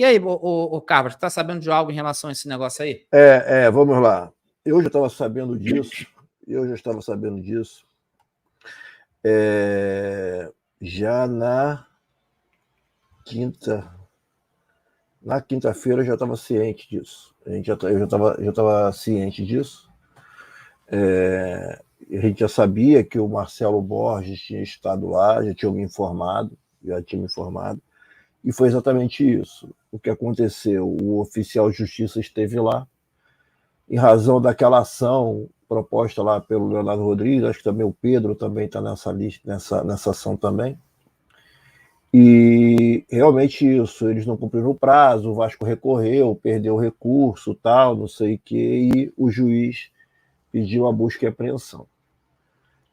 E aí, Carlos, tá sabendo de algo em relação a esse negócio aí? Vamos lá. Eu já estava sabendo disso. Já na quinta-feira eu já estava ciente disso. Eu já estava ciente disso. A gente já sabia que o Marcelo Borges tinha estado lá, já tinha me informado. E foi exatamente isso. O que aconteceu? O oficial de justiça esteve lá, em razão daquela ação proposta lá pelo Leonardo Rodrigues, acho que também o Pedro também está nessa lista, nessa ação também. E realmente isso, eles não cumpriram o prazo, o Vasco recorreu, perdeu o recurso, tal, não sei o que, e o juiz pediu a busca e apreensão.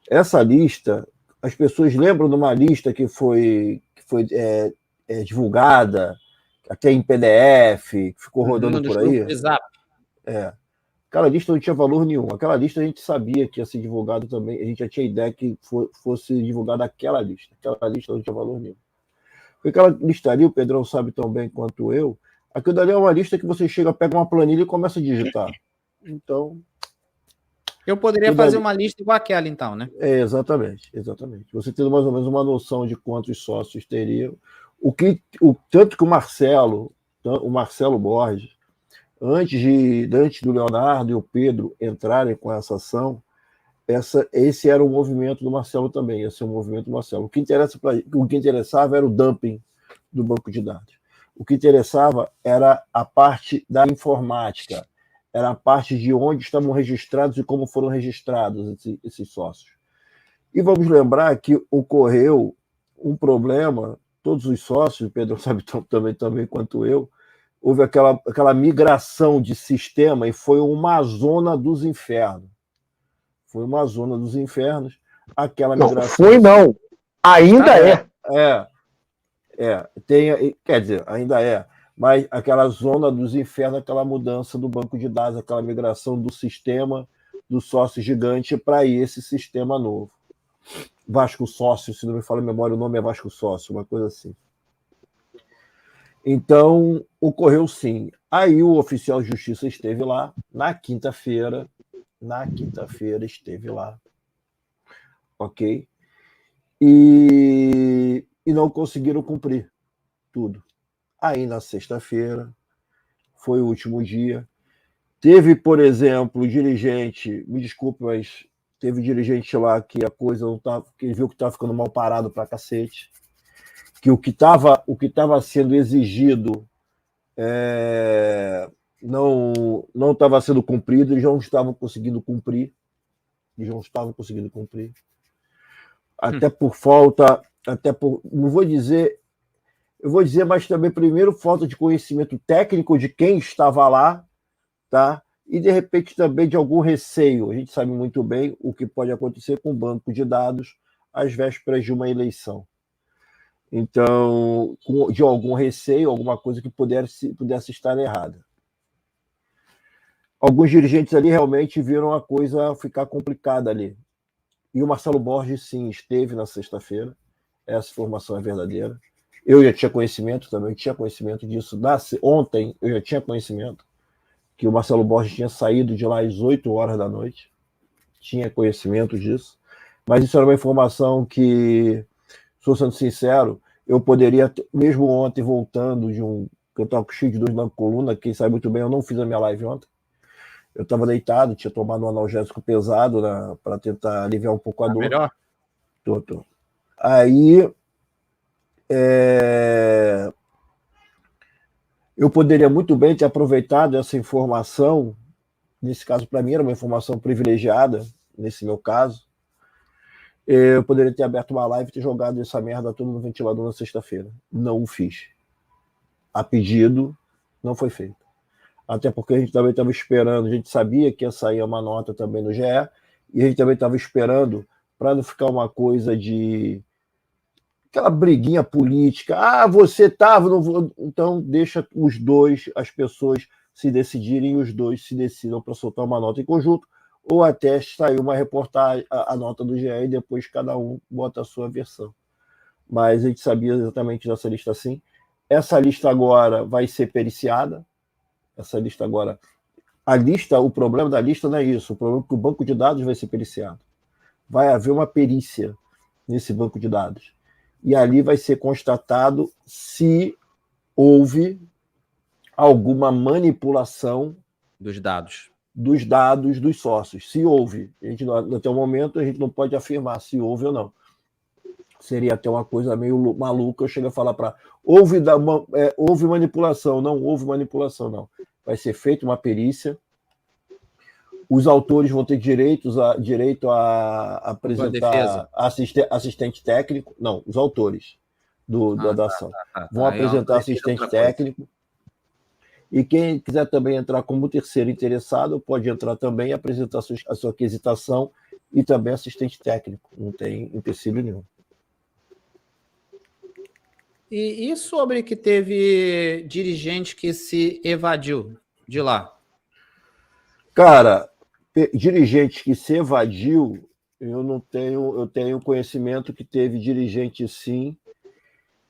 Essa lista, as pessoas lembram de uma lista que foi divulgada, até em PDF, que ficou rodando por aí. Aquela lista não tinha valor nenhum. Aquela lista a gente sabia que ia ser divulgado também, a gente já tinha ideia que fosse divulgada aquela lista. Aquela lista não tinha valor nenhum. Porque aquela lista ali, o Pedrão sabe tão bem quanto eu, aquilo dali é uma lista que você chega, pega uma planilha e começa a digitar. Então... Eu poderia fazer uma lista igual aquela, então, né? Exatamente. Você tendo mais ou menos uma noção de quantos sócios teriam. Tanto que o Marcelo Borges, antes do Leonardo e o Pedro entrarem com essa ação, esse era o movimento do Marcelo também, esse é o movimento do Marcelo. O que interessava era o dumping do banco de dados. O que interessava era a parte da informática, era a parte de onde estavam registrados e como foram registrados esses sócios. E vamos lembrar que ocorreu um problema, todos os sócios, o Pedro sabe também quanto eu, houve aquela migração de sistema e foi uma zona dos infernos. Aquela migração. Não. Ainda é. Quer dizer, ainda é. Mas aquela zona dos infernos, aquela mudança do banco de dados, aquela migração do sistema do sócio gigante para esse sistema novo. Vasco Sócio, se não me falha a memória, o nome é Vasco Sócio, uma coisa assim. Então, ocorreu sim. Aí o oficial de justiça esteve lá, na quinta-feira esteve lá, ok? E não conseguiram cumprir tudo. Aí, na sexta-feira, foi o último dia. Teve, por exemplo, dirigente, me desculpe, mas teve dirigente lá que a coisa não estava, que ele viu que estava ficando mal parado pra cacete, que o que estava sendo exigido não estava sendo cumprido, eles não estavam conseguindo cumprir. Até por falta, não vou dizer, eu vou dizer, mas também, primeiro, falta de conhecimento técnico de quem estava lá, tá? E, de repente, também de algum receio. A gente sabe muito bem o que pode acontecer com o banco de dados às vésperas de uma eleição. Então, de algum receio, alguma coisa que pudesse estar errada. Alguns dirigentes ali realmente viram a coisa ficar complicada ali. E o Marcelo Borges, sim, esteve na sexta-feira. Essa informação é verdadeira. Eu já tinha conhecimento também, disso. Ontem eu já tinha conhecimento que o Marcelo Borges tinha saído de lá às 8 horas da noite. Tinha conhecimento disso. Mas isso era uma informação que, sou sendo sincero, eu poderia, mesmo ontem, voltando que eu estava cheio de dor na coluna, quem sabe muito bem, eu não fiz a minha live ontem. Eu estava deitado, tinha tomado um analgésico pesado para tentar aliviar um pouco a dor. Melhor? Tô. Aí, eu poderia muito bem ter aproveitado essa informação, nesse caso, para mim, era uma informação privilegiada, nesse meu caso. Eu poderia ter aberto uma live e ter jogado essa merda toda no ventilador na sexta-feira. Não o fiz. A pedido, não foi feito. Até porque a gente também estava esperando, a gente sabia que ia sair uma nota também no GE, e a gente também estava esperando para não ficar uma coisa de aquela briguinha política. Você estava, não vou. Então deixa os dois, as pessoas se decidirem, e os dois se decidam para soltar uma nota em conjunto, ou até sair uma reportagem, a nota do GE, e depois cada um bota a sua versão. Mas a gente sabia exatamente dessa lista assim. Essa lista agora vai ser periciada. Essa lista agora... o problema da lista não é isso. O problema é que o banco de dados vai ser periciado. Vai haver uma perícia nesse banco de dados. E ali vai ser constatado se houve alguma manipulação dos dados dos sócios. Se houve. Até o momento, a gente não pode afirmar se houve ou não. Seria até uma coisa meio maluca eu chego a falar para houve manipulação, não houve manipulação, não. Vai ser feita uma perícia. Os autores vão ter direito a apresentar assistente técnico. Não, os autores da ação vão apresentar assistente técnico. E quem quiser também entrar como terceiro interessado pode entrar também e apresentar a sua aquisitação e também assistente técnico. Não tem empecilho nenhum. E sobre que teve dirigente que se evadiu de lá? Cara, dirigente que se evadiu, eu tenho conhecimento que teve dirigente sim.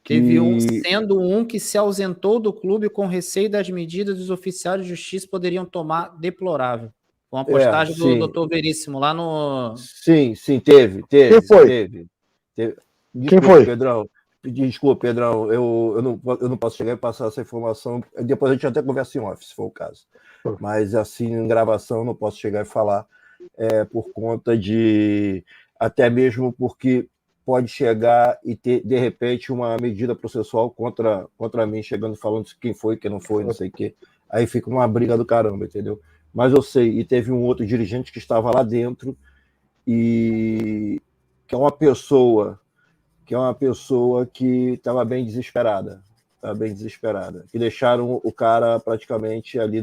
Teve sendo um que se ausentou do clube com receio das medidas dos oficiais de justiça poderiam tomar deplorável. Com a postagem do Dr. Veríssimo lá no... Sim, teve. Quem foi? Teve. Quem foi? Pedrão. Desculpa, Pedrão, eu não posso chegar e passar essa informação. Depois a gente até conversa em off, se for o caso. Mas assim, em gravação, eu não posso chegar e falar por conta de... Até mesmo porque pode chegar e ter, de repente, uma medida processual contra mim, chegando falando quem foi, quem não foi, não sei o quê. Aí fica uma briga do caramba, entendeu? Mas eu sei, e teve um outro dirigente que estava lá dentro e que é uma pessoa que estava bem desesperada, que deixaram o cara praticamente ali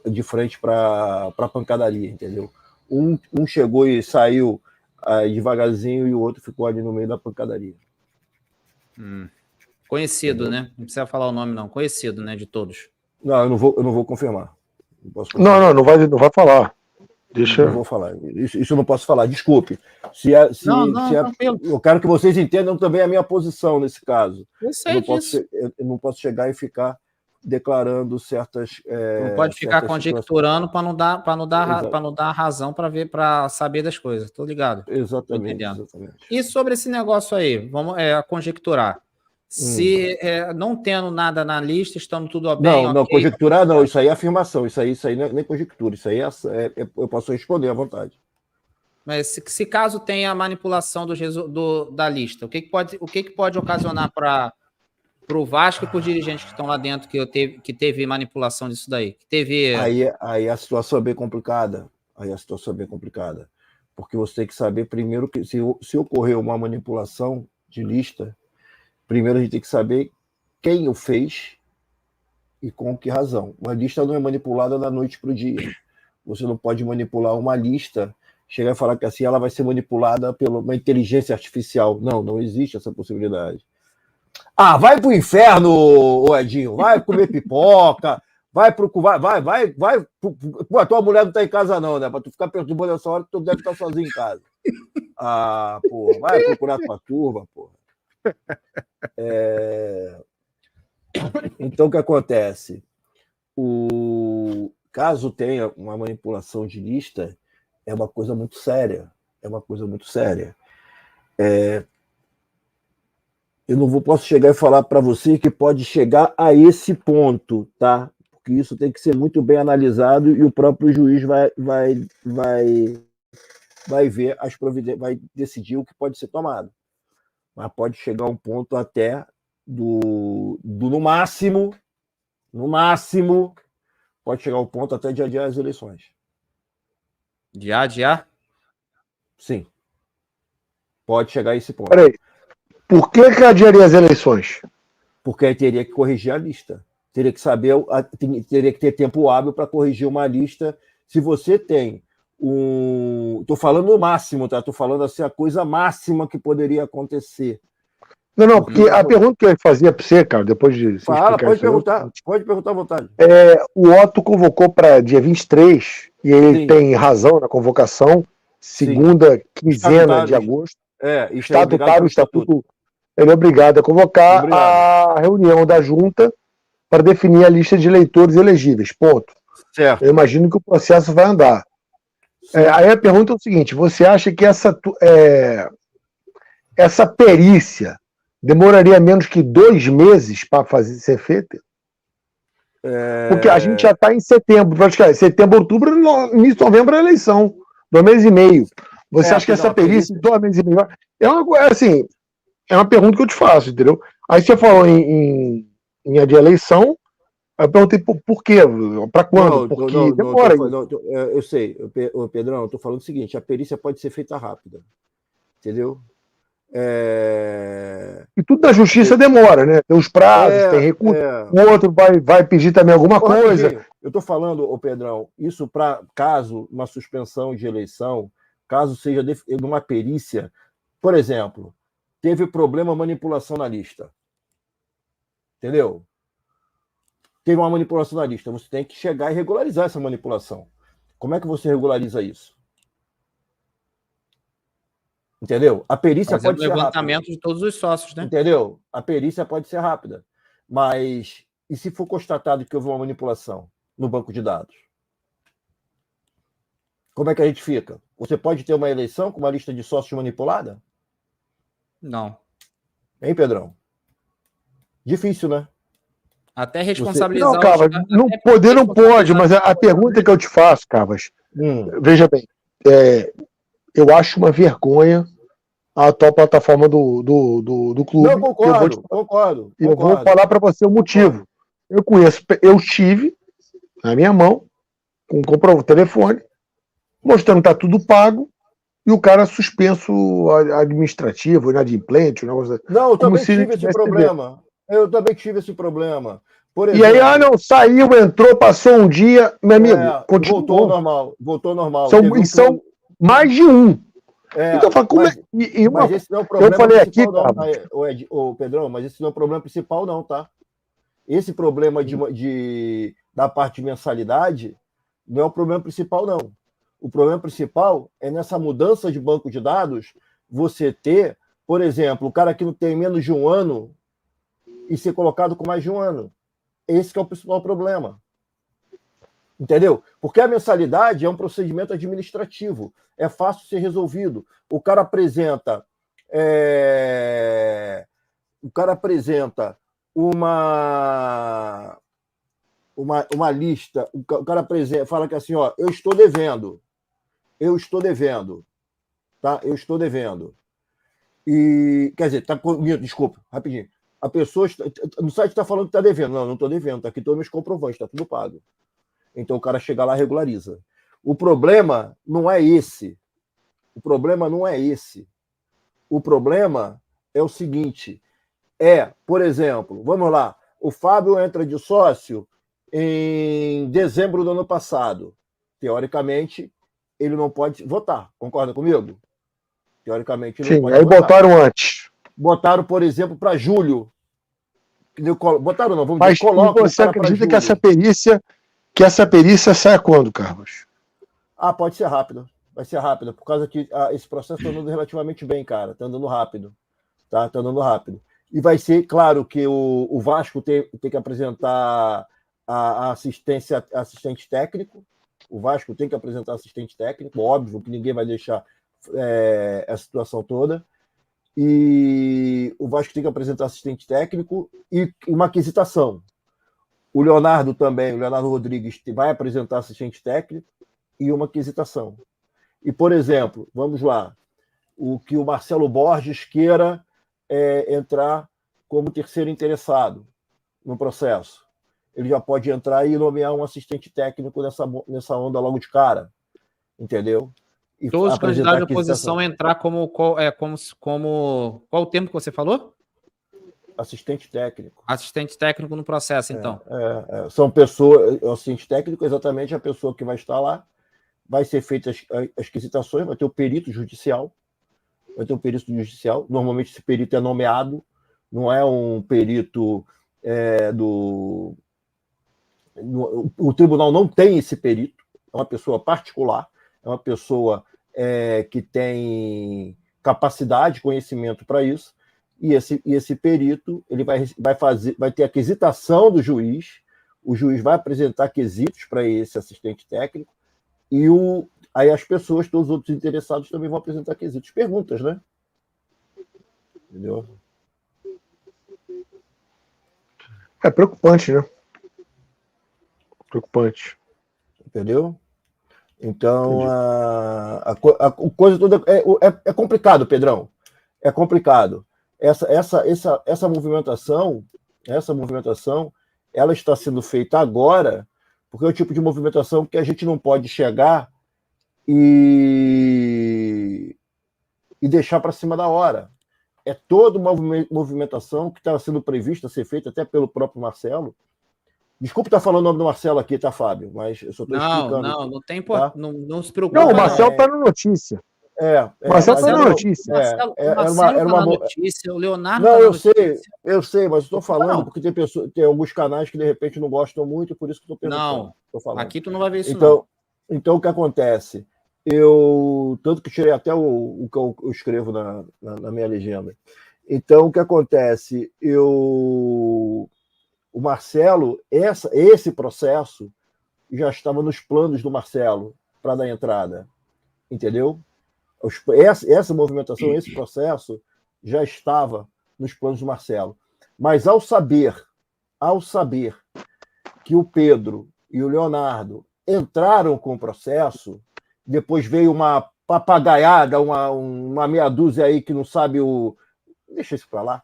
de frente para a pancadaria, entendeu? Um chegou e saiu devagarzinho e o outro ficou ali no meio da pancadaria. Conhecido, entendeu? Né? Não precisa falar o nome, não. Conhecido, né? De todos. Não, eu não vou confirmar. Não vai falar. Deixa. Não vou falar. Isso eu não posso falar. Desculpe. Eu quero que vocês entendam também a minha posição nesse caso. Eu sei disso. Eu não posso chegar e ficar declarando certas. Não pode ficar conjecturando para não dar razão para saber das coisas. Estou ligado. Exatamente. E sobre esse negócio aí, vamos conjecturar. Se não tendo nada na lista, estando tudo bem. Não, conjecturar não, isso aí é afirmação, isso aí não é nem conjectura, isso aí eu posso responder à vontade. Mas se caso tenha a manipulação da lista, o que pode ocasionar para o Vasco e para os dirigentes que estão lá dentro que teve manipulação disso daí? Que teve... Aí a situação é bem complicada. Porque você tem que saber primeiro que se ocorreu uma manipulação de lista, primeiro a gente tem que saber quem o fez e com que razão. Uma lista não é manipulada da noite para o dia. Você não pode manipular uma lista, chegar e falar que assim ela vai ser manipulada por uma inteligência artificial. Não existe essa possibilidade. Vai pro inferno, Edinho, vai comer pipoca, vai. Pô, a tua mulher não tá em casa não, né? Pra tu ficar perturbando essa hora, tu deve estar sozinho em casa. Vai procurar tua turma, pô. Então, o que acontece? Caso tenha uma manipulação de lista, é uma coisa muito séria. Eu posso chegar e falar para você que pode chegar a esse ponto, tá? Porque isso tem que ser muito bem analisado e o próprio juiz vai ver as providências, vai decidir o que pode ser tomado. Mas pode chegar a um ponto até no máximo, pode chegar ao ponto até de adiar as eleições. De adiar? Sim. Pode chegar a esse ponto. Peraí. Por que adiaria as eleições? Porque aí teria que corrigir a lista. Teria que saber, teria que ter tempo hábil para corrigir uma lista. Se você tem Estou falando no máximo, tá? Estou falando assim, a coisa máxima que poderia acontecer. Não, porque a pergunta que eu fazia para você, cara, depois de... Pode perguntar à vontade. O Otto convocou para dia 23, e ele Sim. tem razão na convocação, segunda quinzena de agosto. Estatutário, o estatuto ele é obrigado a convocar Obrigado. a reunião da junta para definir a lista de eleitores elegíveis. Ponto. Certo. Eu imagino que o processo vai andar. Aí a pergunta é o seguinte: você acha que essa perícia demoraria menos que 2 meses para ser feita? Porque a gente já está em setembro, praticamente. Setembro, outubro, início de novembro é a eleição. 2 meses e meio. Você acha que essa perícia, 2 meses e meio, é uma pergunta que eu te faço, entendeu? Aí você falou em de eleição, aí eu perguntei por quê? Para quando? Porque demora. Eu sei, Pedrão, eu estou falando o seguinte: a perícia pode ser feita rápida. Entendeu? E tudo da justiça demora, né? Tem os prazos, tem recurso. O outro vai pedir também alguma coisa. Eu estou falando, Pedrão, isso para caso uma suspensão de eleição, caso seja numa perícia, por exemplo, teve problema manipulação na lista. Entendeu? Teve uma manipulação na lista. Você tem que chegar e regularizar essa manipulação. Como é que você regulariza isso? Entendeu? A perícia pode ser rápida. Levantamento de todos os sócios, né? Entendeu? A perícia pode ser rápida. Mas e se for constatado que houve uma manipulação no banco de dados? Como é que a gente fica? Você pode ter uma eleição com uma lista de sócios manipulada? Não. Hein, Pedrão? Difícil, né? Até responsabilizar... Não, Carvas, não poder não pode, mas a pergunta que eu te faço, Carvas, veja bem, eu acho uma vergonha a atual plataforma do clube. Não, concordo. Eu vou falar para você o motivo. Eu tive na minha mão, com o telefone, mostrando que está tudo pago, e o cara suspenso administrativo, inadimplente, um negócio. Não, eu também tive esse problema. Eu também tive esse problema. Por exemplo, e aí, não, saiu, entrou, passou um dia, meu amigo, continuou. Voltou normal. São mais de um. Então, como mas esse não é o problema eu falei aqui, Pedrão, mas esse não é o problema principal, não, tá? Esse problema da parte de mensalidade não é o problema principal, não. O problema principal é nessa mudança de banco de dados, você ter, por exemplo, o cara que não tem menos de 1 ano e ser colocado com mais de 1 ano. Esse que é o principal problema. Entendeu? Porque a mensalidade é um procedimento administrativo. É fácil ser resolvido. O cara apresenta uma lista. O cara apresenta, fala que assim, ó, eu estou devendo. Tá? Eu estou devendo. E, quer dizer, desculpa, rapidinho. A pessoa no site está falando que está devendo. Não estou devendo. Está aqui todos os meus comprovantes, está tudo pago. Então o cara chega lá e regulariza. O problema não é esse. O problema é o seguinte. Por exemplo, vamos lá. O Fábio entra de sócio em dezembro do ano passado. Teoricamente, ele não pode votar. Concorda comigo? Teoricamente, ele não pode votar. Botaram antes. Botaram, por exemplo, para julho. Botaram não, vamos dizer, colocam. Mas você acredita que essa perícia sai quando, Carlos? Pode ser rápido. Vai ser rápido, por causa que esse processo está andando relativamente bem, cara. Está andando rápido. Tá andando rápido. E vai ser, claro, que o Vasco tem que apresentar a assistente técnico. O Vasco tem que apresentar assistente técnico. Óbvio que ninguém vai deixar a situação toda. E o Vasco tem que apresentar assistente técnico e uma aquisitação. O Leonardo Rodrigues vai apresentar assistente técnico e uma aquisitação. E, por exemplo, vamos lá, o que o Marcelo Borges queira entrar como terceiro interessado no processo. Ele já pode entrar e nomear um assistente técnico nessa onda logo de cara. Entendeu? E todos os candidatos de oposição entrar como qual o termo que você falou? Assistente técnico. Assistente técnico no processo, então. São pessoas... O assistente técnico é exatamente a pessoa que vai estar lá. Vai ser feitas as quisitações, vai ter o perito judicial. Normalmente esse perito é nomeado, não é um perito o tribunal não tem esse perito, é uma pessoa particular, é uma pessoa que tem capacidade, conhecimento para isso, e esse perito ele vai ter a quesitação do juiz, o juiz vai apresentar quesitos para esse assistente técnico, e aí as pessoas, todos os outros interessados também vão apresentar quesitos, perguntas, né? Entendeu? É preocupante, né? Preocupante. Entendeu? Então, a coisa toda é complicado, Pedrão. É complicado. Essa movimentação, ela está sendo feita agora, porque é o tipo de movimentação que a gente não pode chegar e deixar para cima da hora. É toda uma movimentação que estava sendo prevista ser feita até pelo próprio Marcelo. Desculpa estar falando o nome do Marcelo aqui, tá, Fábio? Mas eu só estou explicando. Não tem tá? não se preocupe. Não, o Marcelo está na notícia. Marcelo está na notícia. O Marcelo está na notícia, o Leonardo não, eu sei, mas estou falando porque tem alguns canais que de repente não gostam muito, por isso que estou perguntando. Não, aqui tu não vai ver isso Então o que acontece? Tanto que tirei até o que eu escrevo na minha legenda. Então o que acontece? O Marcelo, esse processo já estava nos planos do Marcelo para dar entrada, entendeu? Essa movimentação, esse processo já estava nos planos do Marcelo. Mas ao saber que o Pedro e o Leonardo entraram com o processo, depois veio uma papagaiada, uma meia dúzia aí que não sabe deixa isso para lá.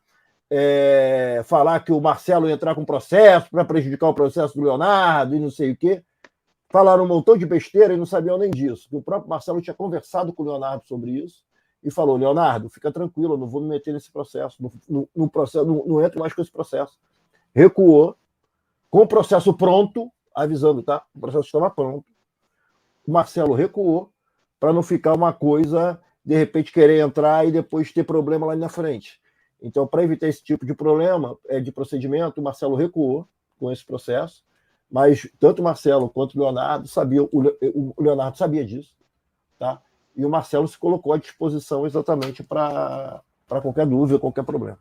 Falar que o Marcelo ia entrar com processo para prejudicar o processo do Leonardo e não sei o quê. Falaram um montão de besteira e não sabiam nem disso. O próprio Marcelo tinha conversado com o Leonardo sobre isso e falou: Leonardo, fica tranquilo, eu não vou me meter nesse processo. Não entro mais com esse processo. Recuou, com o processo pronto, avisando, tá? O processo estava pronto. O Marcelo recuou para não ficar uma coisa, de repente, querer entrar e depois ter problema lá na frente. Então, para evitar esse tipo de problema, de procedimento, o Marcelo recuou com esse processo, mas tanto o Marcelo quanto o Leonardo sabiam, o Leonardo sabia disso, tá? E o Marcelo se colocou à disposição exatamente para qualquer dúvida, qualquer problema.